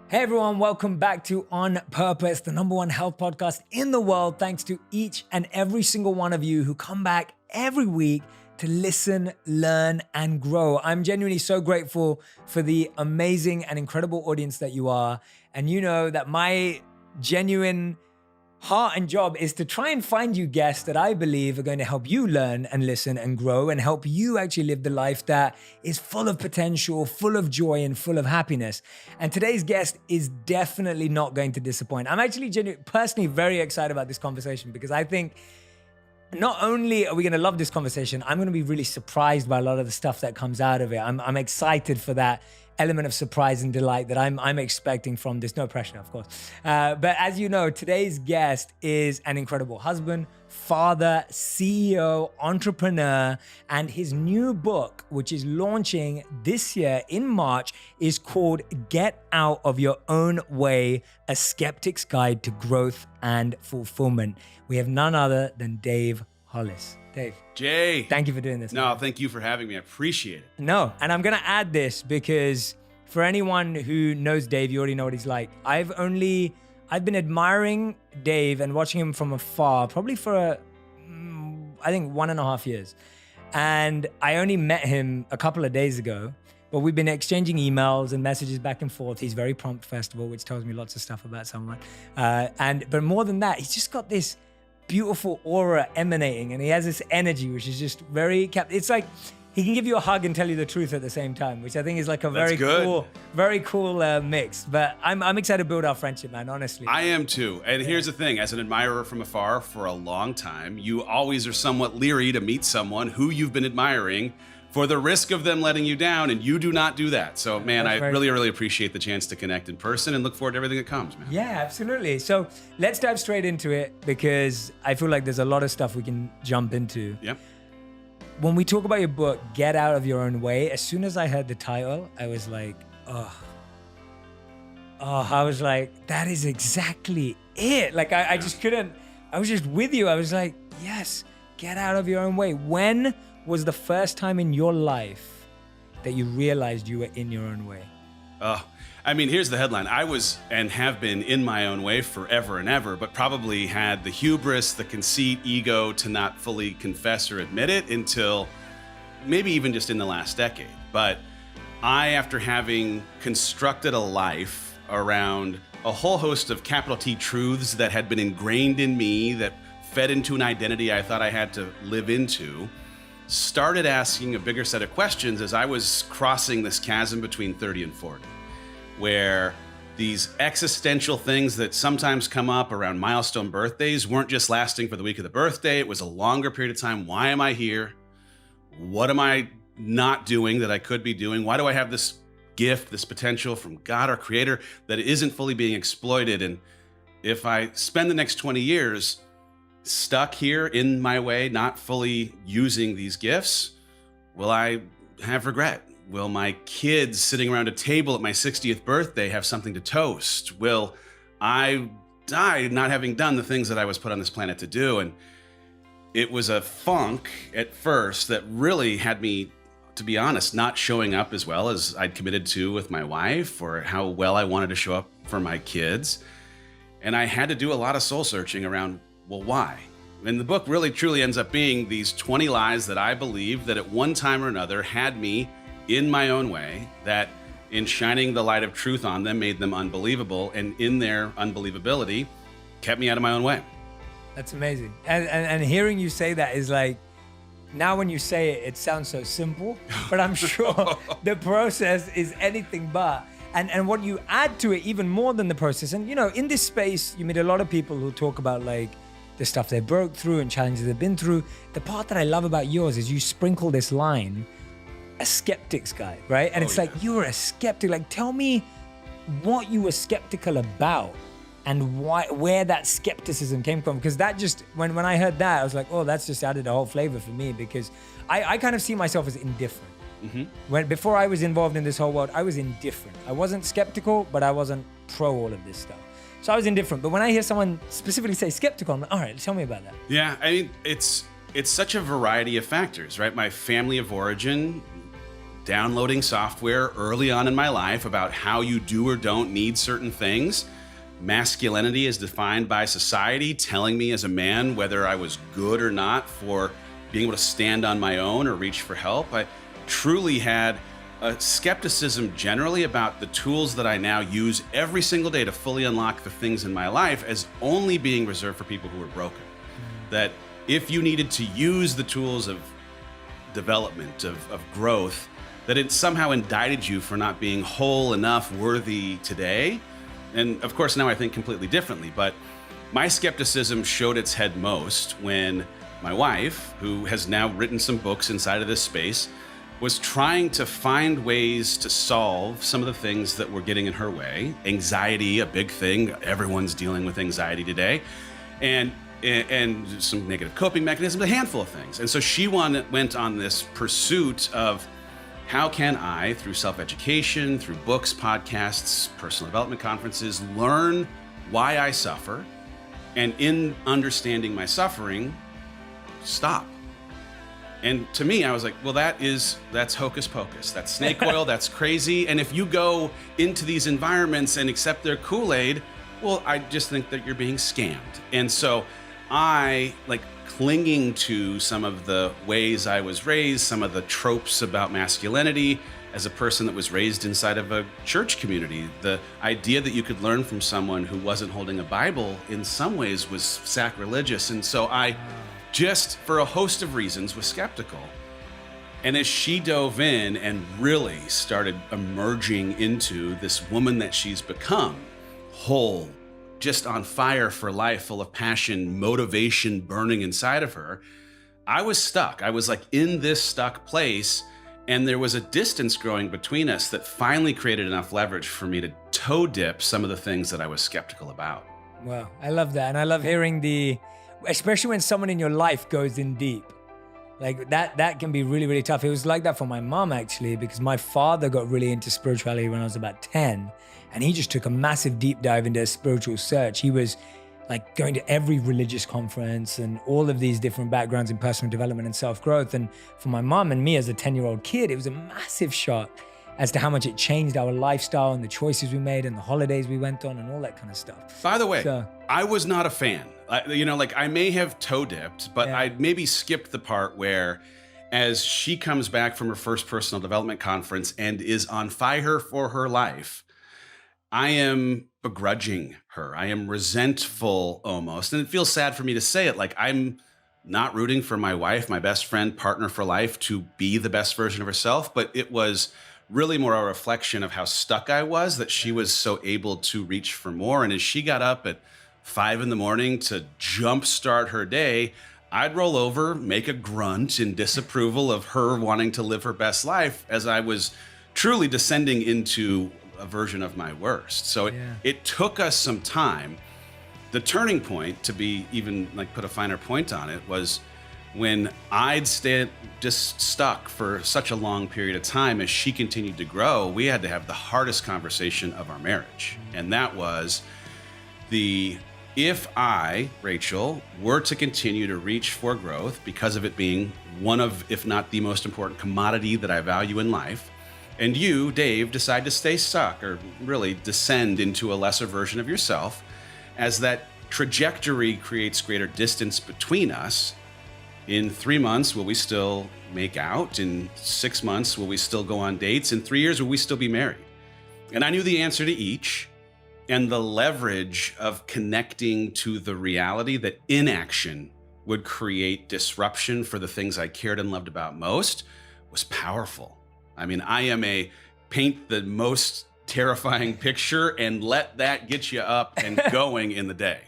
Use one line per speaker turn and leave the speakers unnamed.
Hey everyone, welcome back to On Purpose, the #1 health podcast in the world. Thanks to each and every single one of you who come back every week to listen, learn, and grow. I'm genuinely so grateful for the amazing and incredible audience that you are. And you know that my genuine heart and job is to try and find you guests that I believe are going to help you learn and listen and grow and help you actually live the life that is full of potential, full of joy, and full of happiness. And today's guest is definitely not going to disappoint. I'm actually personally very excited about this conversation because I think not only are we going to love this conversation, I'm going to be really surprised by a lot of the stuff that comes out of it. I'm excited for that element of surprise and delight that I'm expecting from this. No pressure, of course. But as you know, today's guest is an incredible husband, father, CEO, entrepreneur, and his new book, which is launching this year in March, is called Get Out of Your Own Way, A Skeptic's Guide to Growth and Fulfillment. We have none other than Dave Hollis. Dave.
Jay.
Thank you for doing this.
No, thank you for having me. I appreciate it.
No, and I'm going to add this because for anyone who knows Dave, you already know what he's like. I've been admiring Dave and watching him from afar, probably for, I think 1.5 years. And I only met him a couple of days ago, but we've been exchanging emails and messages back and forth. He's very prompt, first of all, which tells me lots of stuff about someone. But more than that, he's just got this beautiful aura emanating, and he has this energy which is just very it's like he can give you a hug and tell you the truth at the same time, which I think is like a very cool mix. But I'm excited to build our friendship, man, honestly.
I am too. And here's the thing, as an admirer from afar for a long time, you always are somewhat leery to meet someone who you've been admiring for the risk of them letting you down, and you do not do that. So, man, I really appreciate the chance to connect in person and look forward to everything that comes, man.
Yeah, absolutely. So let's dive straight into it because I feel like there's a lot of stuff we can jump into.
Yep.
When we talk about your book, Get Out of Your Own Way, as soon as I heard the title, I was like, I was like, that is exactly it. Like, I just couldn't, I was just with you. I was like, yes, get out of your own way. When was the first time in your life that you realized you were in your own way?
I mean, here's the headline. I was and have been in my own way forever and ever, but probably had the hubris, the conceit, ego to not fully confess or admit it until maybe even just in the last decade. But after having constructed a life around a whole host of capital T truths that had been ingrained in me, that fed into an identity I thought I had to live into, started asking a bigger set of questions as I was crossing this chasm between 30 and 40, where these existential things that sometimes come up around milestone birthdays weren't just lasting for the week of the birthday. It was a longer period of time. Why am I here? What am I not doing that I could be doing? Why do I have this gift, this potential from God, our creator, that isn't fully being exploited? And if I spend the next 20 years stuck here in my way, not fully using these gifts, will I have regret? Will my kids sitting around a table at my 60th birthday have something to toast? Will I die not having done the things that I was put on this planet to do? And it was a funk at first that really had me, to be honest, not showing up as well as I'd committed to with my wife or how well I wanted to show up for my kids. And I had to do a lot of soul searching around, well, why? And the book really truly ends up being these 20 lies that I believe that at one time or another had me in my own way, that in shining the light of truth on them made them unbelievable, and in their unbelievability kept me out of my own way.
That's amazing. And hearing you say that is like, now when you say it, it sounds so simple, but I'm sure the process is anything but. And what you add to it even more than the process. And you know, in this space, you meet a lot of people who talk about like the stuff they broke through and challenges they've been through. The part that I love about yours is you sprinkle this line, a skeptic's guide, right? And it's like, you were a skeptic. Like, tell me what you were skeptical about and where that skepticism came from. Because that just, when I heard that, I was like, oh, that's just added a whole flavor for me, because I kind of see myself as indifferent. Mm-hmm. Before I was involved in this whole world, I was indifferent. I wasn't skeptical, but I wasn't pro all of this stuff. So I was indifferent. But when I hear someone specifically say skeptical, I'm like, all right, tell me about that.
Yeah, I mean, it's such a variety of factors, right? My family of origin downloading software early on in my life about how you do or don't need certain things. Masculinity is defined by society telling me as a man whether I was good or not for being able to stand on my own or reach for help. I truly had a skepticism generally about the tools that I now use every single day to fully unlock the things in my life as only being reserved for people who are broken. That if you needed to use the tools of development, of growth, that it somehow indicted you for not being whole enough, worthy today. And of course, now I think completely differently, but my skepticism showed its head most when my wife, who has now written some books inside of this space, was trying to find ways to solve some of the things that were getting in her way. Anxiety, a big thing. Everyone's dealing with anxiety today. And some negative coping mechanisms, a handful of things. And so she went on this pursuit of how can I, through self-education, through books, podcasts, personal development conferences, learn why I suffer, and in understanding my suffering, stop. And to me, I was like, well, that's hocus pocus. That's snake oil. That's crazy. And if you go into these environments and accept their Kool-Aid, well, I just think that you're being scammed. And so I, like, clinging to some of the ways I was raised, some of the tropes about masculinity as a person that was raised inside of a church community. The idea that you could learn from someone who wasn't holding a Bible in some ways was sacrilegious. And so I just, for a host of reasons, was skeptical. And as she dove in and really started emerging into this woman that she's become, whole, just on fire for life, full of passion, motivation burning inside of her, I was stuck. I was like in this stuck place, and there was a distance growing between us that finally created enough leverage for me to toe dip some of the things that I was skeptical about.
Wow, I love that. And I love hearing especially when someone in your life goes in deep. Like that can be really, really tough. It was like that for my mom, actually, because my father got really into spirituality when I was about 10. And he just took a massive deep dive into a spiritual search. He was like going to every religious conference and all of these different backgrounds in personal development and self-growth. And for my mom and me as a 10-year-old kid, it was a massive shock as to how much it changed our lifestyle and the choices we made and the holidays we went on and all that kind of stuff.
By the way, I was not a fan. I may have toe dipped, but I maybe skipped the part where as she comes back from her first personal development conference and is on fire for her life, I am begrudging her. I am resentful almost. And it feels sad for me to say it. Like, I'm not rooting for my wife, my best friend, partner for life, to be the best version of herself. But it was really more a reflection of how stuck I was that she was so able to reach for more. And as she got up at 5 a.m. to jumpstart her day, I'd roll over, make a grunt in disapproval of her wanting to live her best life as I was truly descending into a version of my worst. So it took us some time. The turning point, to be even like put a finer point on it, was when I'd stayed just stuck for such a long period of time. As she continued to grow, we had to have the hardest conversation of our marriage. And that was if I, Rachel, were to continue to reach for growth because of it being one of, if not the most important commodity that I value in life, and you, Dave, decide to stay stuck or really descend into a lesser version of yourself, as that trajectory creates greater distance between us, in 3 months, will we still make out? In 6 months, will we still go on dates? In 3 years, will we still be married? And I knew the answer to each, and the leverage of connecting to the reality that inaction would create disruption for the things I cared and loved about most was powerful. I mean, I am paint the most terrifying picture and let that get you up and going in the day.